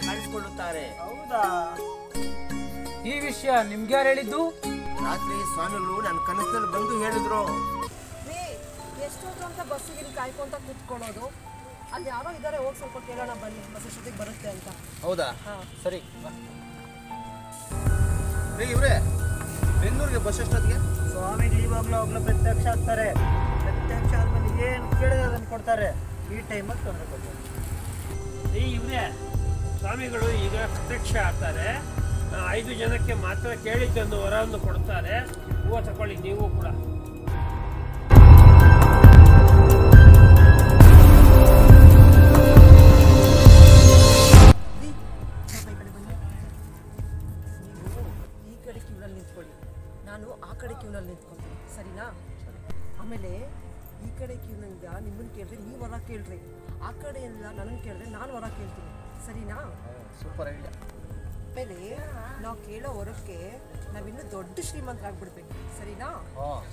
ಕಾಣಿಸಿಕೊಳ್ಳುತ್ತಾರೆ. ಹೌದಾ? ಈ ವಿಷಯ ನಿಮ್ಗೆ ಯಾರು ಹೇಳಿದ್ದು? ರಾತ್ರಿ ಸ್ವಾಮಿಗಳು ನನ್ನ ಕನಸಿನಲ್ಲಿ ಬಂದು ಹೇಳಿದ್ರು. ಎಷ್ಟೊತ್ತು ಅಂತ ಬಸ್ಸಿಗೆ ಕಾಯ್ಕೊಂತ ಕೂತ್ಕೊಳ್ಳೋದು? ಅಲ್ಲಿ ಯಾರೋ ಇದ್ದಾರೆ, ಹೋಗಿ ಸ್ವಲ್ಪ ಕೇಳೋಣ ಬನ್ನಿ, ಬಸ್ ಎಷ್ಟೊತ್ತಿಗೆ ಬರುತ್ತೆ ಅಂತ. ಹೌದಾ? ಸರಿ. ಇವ್ರೆ ಬೆಂಗಳೂರಿಗೆ ಬಸ್ ಎಷ್ಟೊತ್ತಿಗೆ? ಸ್ವಾಮಿಗಳು ಇವಾಗಲೂ ಒಬ್ಳು ಪ್ರತ್ಯಕ್ಷ ಆಗ್ತಾರೆ. ಪ್ರತ್ಯಕ್ಷ ಆದ್ಮೇಲೆ ಏನು ಕೇಳಿದ್ರೆ ಅದನ್ನು ಕೊಡ್ತಾರೆ. ಈ ಟೈಮಲ್ಲಿ ತೊಂದರೆ ಕೊಡ್ತಾರೆ. ಇವ್ರೆ ಸ್ವಾಮಿಗಳು ಈಗ ಪ್ರತ್ಯಕ್ಷ ಆಗ್ತಾರೆ. 5 ಜನಕ್ಕೆ ಮಾತ್ರ ಕೇಳಿದ್ದೊಂದು ವರವನ್ನು ಕೊಡ್ತಾರೆ. ಹೂವು ತಗೊಳ್ಳಿ ನೀವು ಕೂಡ. ನಾನು ಆ ಕಡೆ ಕ್ಯೂನಲ್ಲಿ ನಿಂತ್ಕೊಳ್ತೀನಿ, ಸರಿನಾ? ಆಮೇಲೆ ಈ ಕಡೆ ಕ್ಯೂನಿಂದ ನಿಮ್ಮನ್ನು ಕೇಳಿದ್ರೆ ನೀವು ವರ ಕೇಳ್ರಿ, ಆ ಕಡೆಯಿಂದ ನನ್ನನ್ನು ಕೇಳಿದ್ರೆ ನಾನು ವರ ಕೇಳ್ತೀನಿ, ಸರಿನಾ? Super idea. ಆಮೇಲೆ ನಾವು ಕೇಳೋ ವರಕ್ಕೆ ನಾವಿನ್ನೂ ದೊಡ್ಡ ಶ್ರೀಮಂತರಾಗ್ಬಿಡ್ಬೇಕು, ಸರಿನಾ?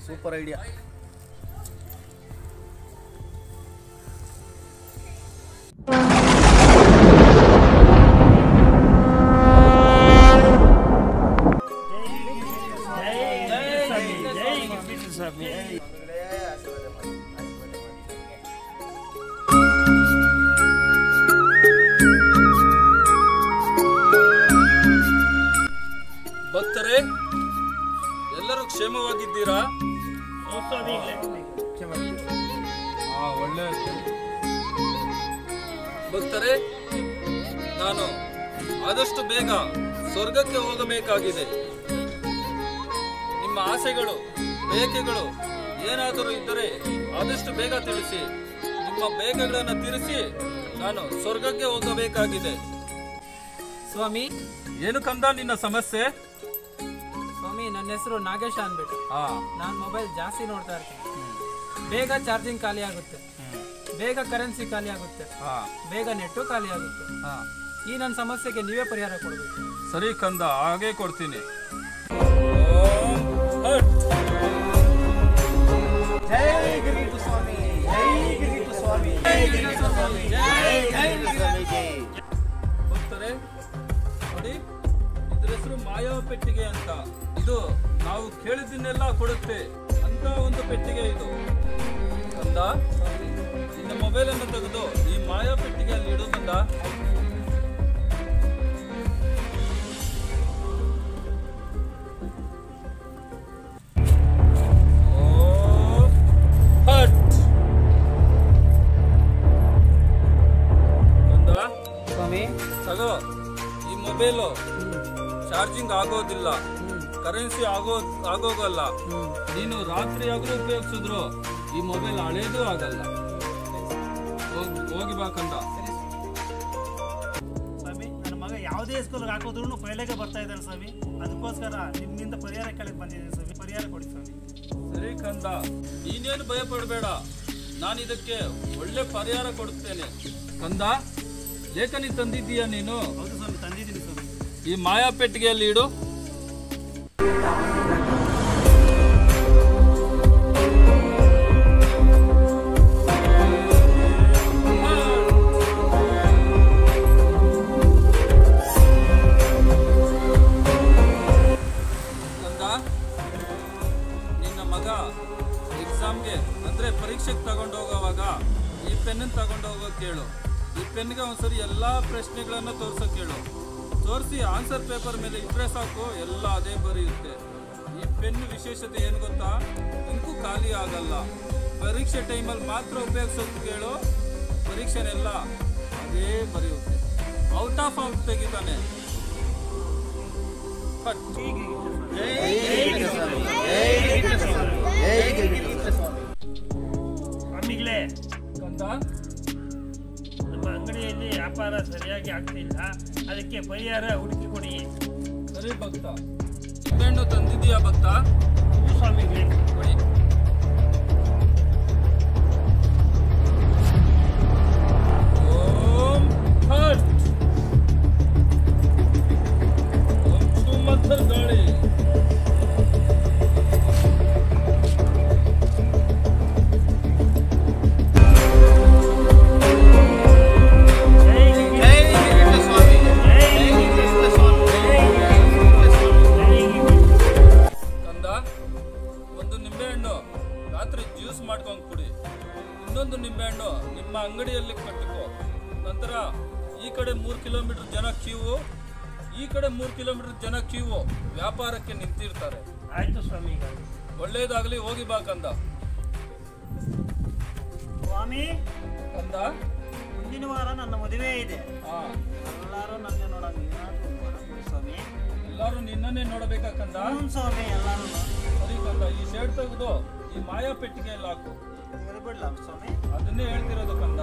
Super idea. ಭಕ್ತರೇ, ಎಲ್ಲರೂ ಕ್ಷೇಮವಾಗಿದ್ದೀರಾ? ಒಳ್ಳೆ ಭಕ್ತರೇ, ನಾನು ಆದಷ್ಟು ಬೇಗ ಸ್ವರ್ಗಕ್ಕೆ ಹೋಗಬೇಕಾಗಿದೆ. ನಿಮ್ಮ ಆಸೆಗಳು, ಬೇಕೆಗಳು ಏನಾದರೂ ಇದ್ದರೆ ಆದಷ್ಟು ಬೇಗ ತಿಳಿಸಿ. ನಿಮ್ಮ ಬೇಕೆಗಳನ್ನು ತೀರಿಸಿ ನಾನು ಸ್ವರ್ಗಕ್ಕೆ ಹೋಗಬೇಕಾಗಿದೆ. ಸ್ವಾಮಿ, ಏನು ಕಂದ ನಿನ್ನ ಸಮಸ್ಯೆ? ಸ್ವಾಮಿ, ನನ್ನ ಹೆಸರು ನಾಗೇಶ ಅಂದ್ಬಿಟ್ಟು. ನಾನು ಮೊಬೈಲ್ ಜಾಸ್ತಿ ನೋಡ್ತಾ ಇರ್ತೀನಿ. ಬೇಗ ಚಾರ್ಜಿಂಗ್ ಖಾಲಿ ಆಗುತ್ತೆ, ಬೇಗ ಕರೆನ್ಸಿ ಖಾಲಿ ಆಗುತ್ತೆ, ಬೇಗ ನೆಟ್ಟು ಖಾಲಿ ಆಗುತ್ತೆ. ಈ ನನ್ನ ಸಮಸ್ಯೆಗೆ ನೀವೇ ಪರಿಹಾರ ಕೊಡಬೇಕು. ಸರಿ ಕಂದ, ಹಾಗೆ ಕೊಡ್ತೀನಿ. ಭಕ್ತರೇ ನೋಡಿ, ಇದ್ರ ಹೆಸರು ಮಾಯವ ಪೆಟ್ಟಿಗೆ ಅಂತ. ಇದು ನಾವು ಕೇಳಿದ್ದನ್ನೆಲ್ಲ ಕೊಡುತ್ತೆ ಅಂತ ಒಂದು ಪೆಟ್ಟಿಗೆ ಇದು. ಕಂದ, ನಿನ್ನ ಮೊಬೈಲ್ ಅನ್ನು ತೆಗೆದು ಈ ಮಾಯಾ ಪೆಟ್ಟಿಗೆಯಲ್ಲಿ ಇಡು ಕಂದ. ತಗೋ, ಈ ಮೊಬೈಲು ಚಾರ್ಜಿಂಗ್ ಆಗೋದಿಲ್ಲ, ಕರೆನ್ಸಿ ಆಗೋಗಲ್ಲ. ನೀನು ರಾತ್ರಿ ಆಗಲೂ ಉಪಯೋಗಿಸಿದ್ರು ಈ ಮೊಬೈಲ್ ಹಳೇದು ಆಗಲ್ಲ. ಹೋಗಿ ಬಾ ಕಂದ. ಸ್ವಾಮಿ, ನನ್ನ ಮಗ ಯಾವುದೇ ಸ್ಕೂಲ್ಗೆ ಹಾಕೋದ್ರೂ ಫೈಲಾಗೆ ಬರ್ತಾ ಇದ್ದಾನೆ ಸ್ವಾಮಿ. ಅದಕ್ಕೋಸ್ಕರ ನಿಮ್ಮಿಂದ ಪರಿಹಾರ ಕೇಳಕ್ಕೆ ಬಂದಿದ್ದೀನಿ ಸ್ವಾಮಿ. ಪರಿಹಾರ ಕೊಡಿ ಸ್ವಾಮಿ. ಸರಿ ಕಂದ, ನೀನೇನು ಭಯ ಪಡಬೇಡ, ನಾನು ಇದಕ್ಕೆ ಒಳ್ಳೆ ಪರಿಹಾರ ಕೊಡುತ್ತೇನೆ. ಕಂದ, ಲೇಖನಿ ತಂದಿದ್ದೀಯಾ ನೀನು? ಹೌದು ಸ್ವಾಮಿ, ತಂದಿದ್ದೀನಿ ಸ್ವಾಮಿ. ಈ ಮಾಯಾ ಪೆಟ್ಟಿಗೆಯಲ್ಲಿ ಇಡು. ಕಂದ, ನಿನ್ನ ಮಗ ಎಕ್ಸಾಮ್ಗೆ ಅಂದ್ರೆ ಪರೀಕ್ಷೆಗೆ ತಗೊಂಡು ಹೋಗೋವಾಗ ಈ ಪೆನ್ನನ್ನು ತಗೊಂಡು ಹೋಗೋಕೆ ಕೇಳು. ಈ ಪೆನ್ಗೆ ಒಂದ್ಸರಿ ಎಲ್ಲ ಪ್ರಶ್ನೆಗಳನ್ನು ತೋರ್ಸೋಕೆ ಕೇಳು. ತೋರಿಸಿ ಆನ್ಸರ್ ಪೇಪರ್ ಮೇಲೆ ಇಟ್ಟರೆ ಸಾಕು, ಎಲ್ಲ ಅದೇ ಬರೆಯುತ್ತೆ. ಈ ಪೆನ್ ವಿಶೇಷತೆ ಏನು ಗೊತ್ತಾ? ಇಂಕು ಖಾಲಿ ಆಗಲ್ಲ. ಪರೀಕ್ಷೆ ಟೈಮಲ್ಲಿ ಮಾತ್ರ ಉಪಯೋಗಿಸೋಕೆ ಕೇಳು, ಪರೀಕ್ಷೆನೆಲ್ಲ ಅದೇ ಬರೆಯುತ್ತೆ. Out of ತೆಗಿತಾನೆ. ಸ್ವಾಮಿಗಳೇ, ಕಂದ, ನಮ್ಮ ಅಂಗಡಿಯಲ್ಲಿ ವ್ಯಾಪಾರ ಸರಿಯಾಗಿ ಆಗ್ತಿಲ್ಲ, ಅದಕ್ಕೆ ಪರಿಹಾರ ಹುಡುಕಿ ಕೊಡಿ. ಸರಿ ಭಕ್ತ, ಚಿಪ್ಪೆಹಣ್ಣು ತಂದಿದ್ದೀಯಾ ಭಕ್ತ? ಸ್ವಾಮಿಗಳೇ, ಕೊಡಿ. ಓಂ ಹಟ್. ಓಂ ಸುಮಂತರ್ ಗಾಳಿ. ಜೈ ಶ್ರೀಕೃಷ್ಣ ಸ್ವಾಮಿ. ಕಿಲೋಮೀಟರ್ ಜನ ಕ್ಯೂ, ಈ ಕಡೆ 3 ಕಿಲೋಮೀಟರ್ ಜನ ಕ್ಯೂ ವ್ಯಾಪಾರಕ್ಕೆ ನಿಂತಿರ್ತಾರೆ. ಆಯ್ತು ಸ್ವಾಮಿಗಳು. ಒಳ್ಳೇದಾಗ್ಲಿ, ಹೋಗಿ ಬಾ ಕಂದ. ಸ್ವಾಮಿ, ಕಂದ, ಮುಂದಿನ ವಾರ ನನ್ನ ಮದುವೆ ಇದೆ. ಎಲ್ಲರೂ ನನ್ನ ನೋಡೋದು ಸ್ವಾಮಿ. ಎಲ್ಲರೂ ನಿನ್ನನ್ನೇ ನೋಡಬೇಕಾ ಕಂದ? ಸ್ವಾಮಿ, ಎಲ್ಲರೂ ಸರಿ ಕಂದ, ಈ ಶೇಡ್ ತೆಗೆದು ಈ ಮಾಯಾ ಪೆಟ್ಟಿಗೆ ಎಲ್ಲ ಹಾಕು. ಬಿಡ್ಲಾ ಸ್ವಾಮಿ? ಅದನ್ನೇ ಹೇಳ್ತಿರೋದು ಕಂದ.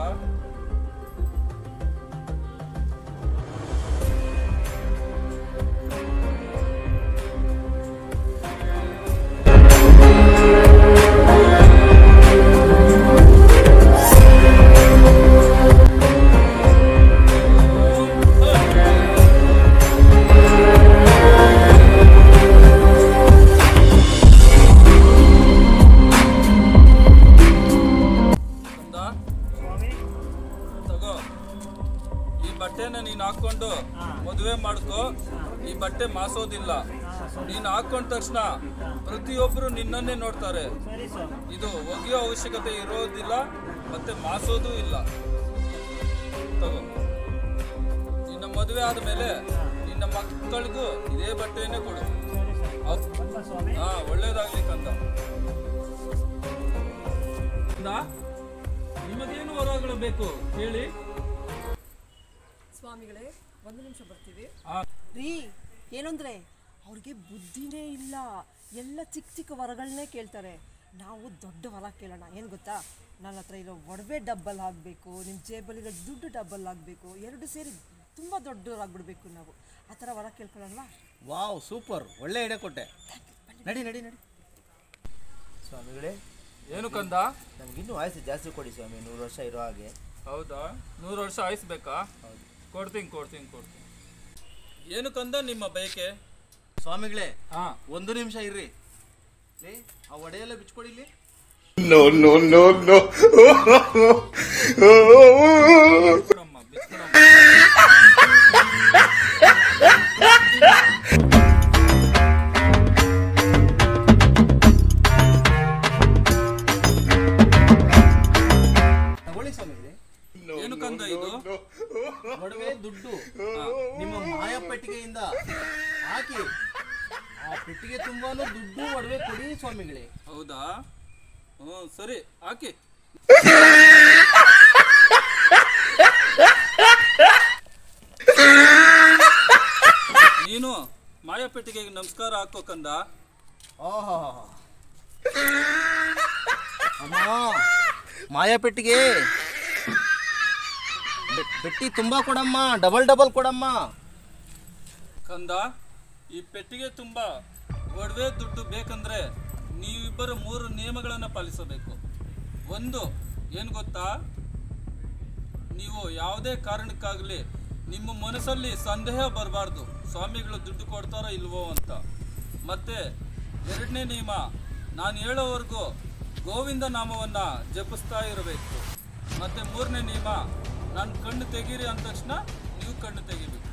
ನೀನ್ ಹಾಕೊಂಡು ಮದುವೆ ಮಾಡ್ಕೋ. ಈ ಬಟ್ಟೆ ಮಾಸೋದಿಲ್ಲ. ನೀನ್ ಹಾಕೊಂಡ ತಕ್ಷಣ ಪ್ರತಿಯೊಬ್ರು ನಿನ್ನನ್ನೇ ನೋಡ್ತಾರೆ. ಇದು ಒಗೆಯೋ ಅವಶ್ಯಕತೆ ಇರೋದಿಲ್ಲ, ಮತ್ತೆ ಮಾಸೋದು ಇಲ್ಲ. ತಗೋ. ನಿನ್ನ ಮದುವೆ ಆದ್ಮೇಲೆ ನಿನ್ನ ಮಕ್ಕಳಿಗೂ ಇದೇ ಬಟ್ಟೆಯನ್ನೇ ಕೊಡು. ಒಳ್ಳೇದಾಗ್ಲಿ ಕಂದ. ನಿಮಗೇನು ವರಗಳು ಬೇಕು ಹೇಳಿ. ಸ್ವಾಮಿಗಳೇ, ಒಂದು ನಿಮಿಷ ಬರ್ತೀವಿ. ರೀ, ಏನಂದ್ರೆ ಅವ್ರಿಗೆ ಬುದ್ಧಿನೇ ಇಲ್ಲ. ಎಲ್ಲ ಚಿಕ್ಕ ಚಿಕ್ಕ ವರಗಳನ್ನೇ ಕೇಳ್ತಾರೆ. ನಾವು ದೊಡ್ಡ ವರ ಕೇಳೋಣ. ಏನು ಗೊತ್ತಾ, ನನ್ನ ಹತ್ರ ಇರೋ ಒಡವೆ ಡಬ್ಬಲ್ ಆಗಬೇಕು, ನಿಮ್ಮ ಜೇಬಲ್ಲಿರೋ ದುಡ್ಡು ಡಬ್ಬಲ್ ಆಗಬೇಕು, ಎರಡು ಸೇರಿ ತುಂಬ ದೊಡ್ಡವರಾಗ್ಬಿಡ್ಬೇಕು ನಾವು. ಆ ಥರ ವರ ಕೇಳ್ಕೊಳ್ಳೋಣ. ವಾವ್, ಸೂಪರ್, ಒಳ್ಳೆ ಎಡೆ ಕೊಟ್ಟೆ. ನಡಿ ನಡಿ ನಡಿ. ಸ್ವಾಮಿಗಳೇ, ಏನು ಕಂದ? ನಮಗಿನ್ನೂ ಆಯಸ್ಸು ಜಾಸ್ತಿ ಕೊಡಿ ಸ್ವಾಮಿ, 100 ವರ್ಷ ಇರೋ ಹಾಗೆ. ಹೌದಾ? 100 ವರ್ಷ ಆಯಿಸ್ಬೇಕಾ? ಕೊಡ್ತೀನಿ. ಏನು ಕಂದ ನಿಮ್ಮ ಬಯಕೆ? ಸ್ವಾಮಿಗಳೇ, 1 ನಿಮಿಷ ಇರ್ರಿ. ಆ ಒಡೆಯೆಲ್ಲ ಬಿಚ್ಕೊಡಿಲಿ. ಏನು ಕಂದ ಇದು? ಒಡವೆ ದುಡ್ಡು ನಿಮ್ಮ ಮಾಯಾ ಪೆಟ್ಟಿಗೆಯಿಂದ ಹಾಕಿ ಆ ಪೆಟ್ಟಿಗೆ ತುಂಬಾನು ದುಡ್ಡು ಒಡವೆ ಕೊಡಿ ಸ್ವಾಮಿಗಳೇ. ಹೌದಾ? ಸರಿ, ಹಾಕಿ. ನೀನು ಮಾಯಾ ಪೆಟ್ಟಿಗೆಗೆ ನಮಸ್ಕಾರ ಹಾಕೋ ಕಂದ. ಅಮ್ಮ, ಮಾಯಾ ಪೆಟ್ಟಿಗೆ ಪೆಟ್ಟಿ ತುಂಬಾ ಕೊಡಮ್ಮ, ಡಬಲ್ ಕೊಡಮ್ಮ. ಕಂದ, ಈ ಪೆಟ್ಟಿಗೆ ತುಂಬಾ ಒಡವೆ ದುಡ್ಡು ಬೇಕಂದ್ರೆ ನೀವಿಬ್ಬರು 3 ನಿಯಮಗಳನ್ನು ಪಾಲಿಸಬೇಕು. ಒಂದು ಏನು ಗೊತ್ತಾ, ನೀವು ಯಾವುದೇ ಕಾರಣಕ್ಕಾಗಲಿ ನಿಮ್ಮ ಮನಸ್ಸಲ್ಲಿ ಸಂದೇಹ ಬರಬಾರ್ದು, ಸ್ವಾಮಿಗಳು ದುಡ್ಡು ಕೊಡ್ತಾರೋ ಇಲ್ವೋ ಅಂತ. ಮತ್ತೆ 2ನೇ ನಿಯಮ, ನಾನು ಹೇಳೋವರೆಗೂ ಗೋವಿಂದ ನಾಮವನ್ನು ಜಪಿಸ್ತಾ ಇರಬೇಕು. ಮತ್ತೆ 3ನೇ ನಿಯಮ, ನಾನು ಕಣ್ಣು ತೆಗೀರಿ ಅಂದ ತಕ್ಷಣ ನೀವು ಕಣ್ಣು ತೆಗಿಬೇಕು.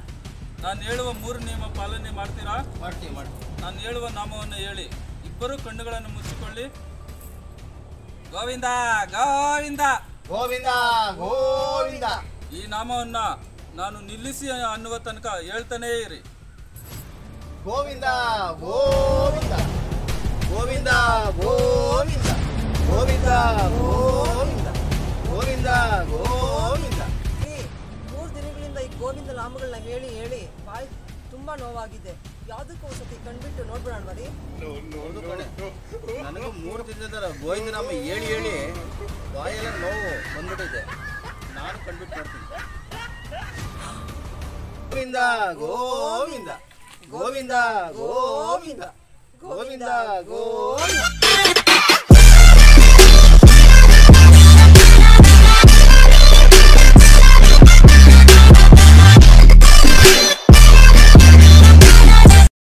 ನಾನು ಹೇಳುವ 3 ನಿಯಮ ಪಾಲನೆ ಮಾಡ್ತೀರಾ? ಮಾಡ್ತೀವಿ. ನಾನು ಹೇಳುವ ನಾಮವನ್ನು ಹೇಳಿ. ಇಬ್ಬರು ಕಣ್ಣುಗಳನ್ನು ಮುಚ್ಚಿಕೊಳ್ಳಿ. ಗೋವಿಂದ ಗೋವಿಂದ ಗೋವಿಂದ ಗೋವಿಂದ. ಈ ನಾಮವನ್ನ ನಾನು ನಿಲ್ಲಿಸಿ ಅನ್ನುವ ತನಕ ಹೇಳ್ತಾನೇ ಇರಿ. ಗೋವಿಂದ ಗೋವಿಂದ ಗೋವಿಂದ ಗೋವಿಂದ ಗೋವಿಂದ ಗೋವಿಂದ ಗೋವಿಂದ ಗೋವಿಂದ. 3 ದಿನಗಳಿಂದ ಈ ಗೋವಿಂದ ನಾಮಗಳನ್ನ ಹೇಳಿ ಹೇಳಿ ಬಾಯಿ ತುಂಬ ನೋವಾಗಿದೆ. ಯಾವುದಕ್ಕೂ ಒಂದ್ಸತಿ ಕಣ್ಬಿಟ್ಟು ನೋಡ್ಬಿಡೋಣ ಬರೀ. ನನಗೂ 3 ದಿನದ ಗೋವಿಂದ ನಾಮ ಹೇಳಿ ಹೇಳಿ ಬಾಯೆಲ್ಲ ನೋವು ಬಂದ್ಬಿಟ್ಟಿದೆ. ನಾನು ಕಣ್ಬಿಟ್ಟು ನೋಡ್ತೀನಿ. ಗೋವಿಂದ ಗೋವಿಂದ ಗೋವಿಂದ ಗೋವಿಂದ ಗೋವಿಂದ ಗೋವಿಂದ.